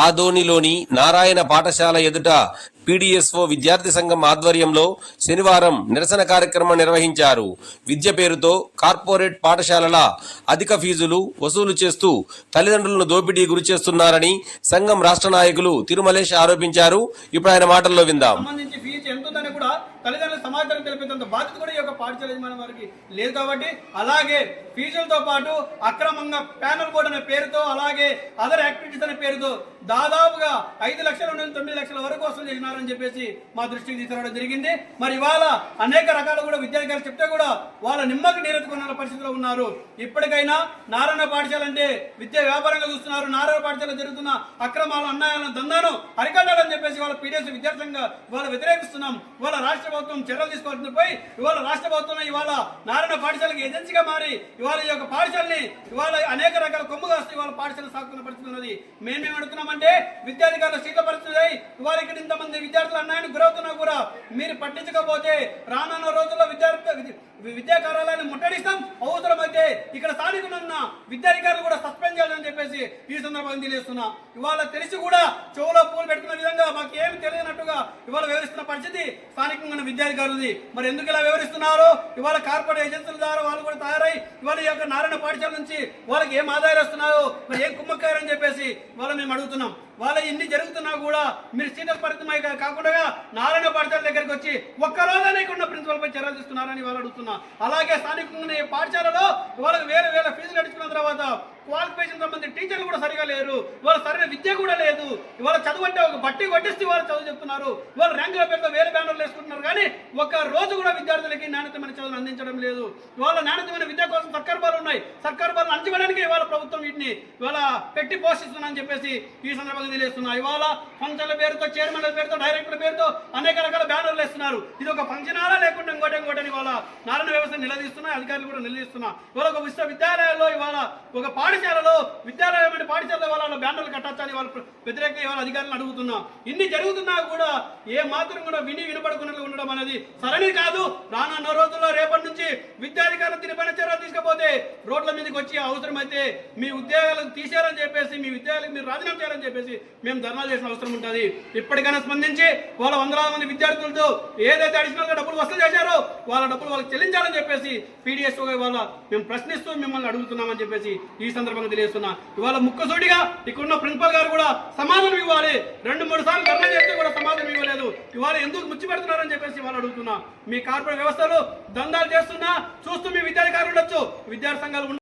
ఆదోనిలోని నారాయణ పాఠశాల ఎదుట పీడీఎస్ఓ విద్యార్థి సంఘం ఆధ్వర్యంలో శనివారం నిరసన కార్యక్రమం నిర్వహించారు. విద్య పేరుతో కార్పొరేట్ పాఠశాలల అధిక ఫీజులు వసూలు చేస్తూ తల్లిదండ్రులను దోపిడీ గురి చేస్తున్నారని సంఘం రాష్ట్ర నాయకులు తిరుమలేష్ ఆరోపించారు. ఇప్పుడు ఆయన మాటల్లో విందాం. తల్లిదండ్రులకు సమాచారం తెలిపేంత బాధ్యత కూడా ఈ యొక్క పాఠశాల యజమాని వారికి లేదు. కాబట్టి అలాగే ఫీజులతో పాటు అక్రమంగా ప్యానల్ బోర్డు అనే పేరుతో, అలాగే అదర్ యాక్టివిటీస్ అనే పేరుతో దాదాపుగా 5 లక్షల నుండి 9 లక్షల వరకు వసూలు చేసినారని చెప్పేసి మా దృష్టికి తీసుకురావడం జరిగింది. మరి ఇవాళ అనేక రకాలు కూడా విద్యార్థులు చెప్తే కూడా వాళ్ళ నిమ్మకి నీరెత్తుకున్న పరిస్థితిలో ఉన్నారు. ఇప్పటికైనా నారాయణ పాఠశాల అంటే విద్యా వ్యాపారంగా చూస్తున్నారు. నారాయణ పాఠశాల జరుగుతున్న అక్రమాలు, అన్యాయాలను, దందాను అరికట్టాలని చెప్పేసి వాళ్ళ పీడిఎస్ విద్యార్థంగా ఇవాళ వ్యతిరేకిస్తున్నాం. ఇవాళ రాష్ట్ర ప్రభుత్వం చర్యలు తీసుకోవాల్సింది పోయి ఇవాళ రాష్ట్ర ప్రభుత్వం ఇవాళ నారాయణ పాఠశాలకు ఏజెన్సీగా మారి ఇవాళ ఈ యొక్క పాఠశాలని ఇవాళ అనేక రకాల కొమ్ముగా వస్తే ఇవాళ పాఠశాల సాగుతున్న పరిస్థితి ఉన్నది. మేమేం అడుగుతున్నామంటే విద్యాధికారుల శీత పరిస్థితి ఇవాళ ఇక్కడ ఇంతమంది విద్యార్థులు అన్యాయానికి గురవుతున్నా కూడా మీరు పట్టించకపోతే రానున్న రోజుల్లో విద్యా కార్యాలయాన్ని ముట్టడిస్తాం. అవసరమైతే ఇక్కడ స్థానికులున్న విద్యాధికారులు కూడా సస్పెండ్ చేయాలని చెప్పేసి ఈ సందర్భంగా తెలియజేస్తున్నా. ఇవాళ తెలిసి కూడా చెవులో పూలు పెట్టుకున్న విధంగా మాకు ఏమి తెలియనట్టుగా ఇవాళ వివరిస్తున్న పరిస్థితి స్థానికంగా ఉన్న విద్యాధికారులది. మరి ఎందుకు ఇలా వివరిస్తున్నారు? ఇవాళ కార్పొరేట్ ఏజెన్సీల ద్వారా వాళ్ళు కూడా తయారై ఇవాళ ఈ యొక్క నారాయణ పాఠశాల నుంచి వాళ్ళకి ఏం ఆదాయాలు వస్తున్నాయో, మరి ఏం కుమ్మక్కారని చెప్పేసి వాళ్ళ మేము అడుగుతున్నాం. వాళ్ళ ఇన్ని జరుగుతున్నా కూడా మీరు సీనియర్ పరిమితమై కాకుండా నారాయణ పాఠశాల దగ్గరికి వచ్చి ఒక్కరోజనే ఉన్న ప్రిన్సిపల్ పై చర్యలు తీసుకున్నారని వాళ్ళు అడుగుతున్నా. అలాగే స్థానికంగా పాఠశాలలో వాళ్ళకి వేల ఫీజులు కట్టించుకున్న తర్వాత క్వాలిఫికేషన్ సంబంధించి టీచర్లు కూడా సరిగా లేరు. ఇవాళ సరైన విద్య కూడా లేదు. ఇవాళ చదువు అంటే ఒక బట్టి కొట్టిస్తే వాళ్ళు చదువు చెప్తున్నారు. వాళ్ళు ర్యాంకుల పేరుతో వేరే బ్యానర్లు వేసుకుంటున్నారు. కానీ ఒక్క రోజు కూడా విద్యార్థులకి నాణ్యతమైన చదువును అందించడం లేదు. ఇవాళ నాణ్యతమైన విద్య కోసం సర్కారు బాలు ఉన్నాయి. సర్కారు బాలు అంచడానికి ఇవాళ ప్రభుత్వం వీటిని ఇవాళ పెట్టి పోషిస్తుందని చెప్పేసి ఈ సందర్భంగా తెలియజేస్తున్నా. ఇవాళ ఫంక్షన్ల పేరుతో, చైర్మన్ల పేరుతో, డైరెక్టర్ల పేరుతో అనేక రకాల బ్యానర్లు వేస్తున్నారు. ఇది ఒక ఫంక్షన్ హాలా లేకుండా ఇంకోటని ఇవాళ నారాయణ వ్యవస్థ నిలదీస్తున్నా, అధికారులు కూడా నిలదీస్తున్నా. ఇవాళ ఒక విశ్వవిద్యాలయాల్లో ఇవాళ ఒక పాఠశాలలో విద్యాలయం పాఠశాలలో వాళ్ళ బ్యానర్లు కట్టచ్చని వాళ్ళు వ్యతిరేకంగా ఇవాళ అధికారులను అడుగుతున్నా. ఇన్ని జరుగుతున్నా కూడా ఏ మాత్రం కూడా వినపడకుండా ఉండడం అనేది సరైనది కాదు. రానున్న రోజుల్లో రేపటి నుంచి విద్యాధికారులు దీనిపైన చర్యలు తీసుకపోతే రోడ్ల మీదకి వచ్చి అవసరమైతే మీ ఉద్యోగాలకు తీసేయాలని చెప్పేసి, మీ ఉద్యోగాలకు మీరు రాజీనామా చేయాలని చెప్పేసి మేము ధర్నా చేసిన అవసరం ఉంటుంది. ఇప్పటికైనా స్పందించి వాళ్ళ వందలాది మంది విద్యార్థులతో ఏదైతే అడిషనల్ గా డబ్బులు వసూలు చేశారో వాళ్ళ డబ్బులు వాళ్ళకి చెల్లించాలని చెప్పేసి పీడిఎస్ఓగా ఇవాళ మేము ప్రశ్నిస్తూ మిమ్మల్ని అడుగుతున్నామని చెప్పేసి ఈ సందర్భంగా తెలియజేస్తున్నా. ఇవాళ ముక్కసూటిగా ఇక్కడున్న ప్రిన్సిపల్ గారు కూడా సమాధానం ఇవ్వాలి. 2-3 సార్లు ధర్నా చేస్తే కూడా సమాధానం ఇవ్వలేదు. ఇవాళ ఎందుకు ముచ్చి పెడుతున్నారని చెప్పేసి వాళ్ళు అడుగుతున్నా. మీ కార్పొరేట్ వ్యవస్థలు దందాలు చేస్తున్నా చూస్తూ మీ విద్యాధికారులు ఉండొచ్చు, విద్యార్థి సంఘాలు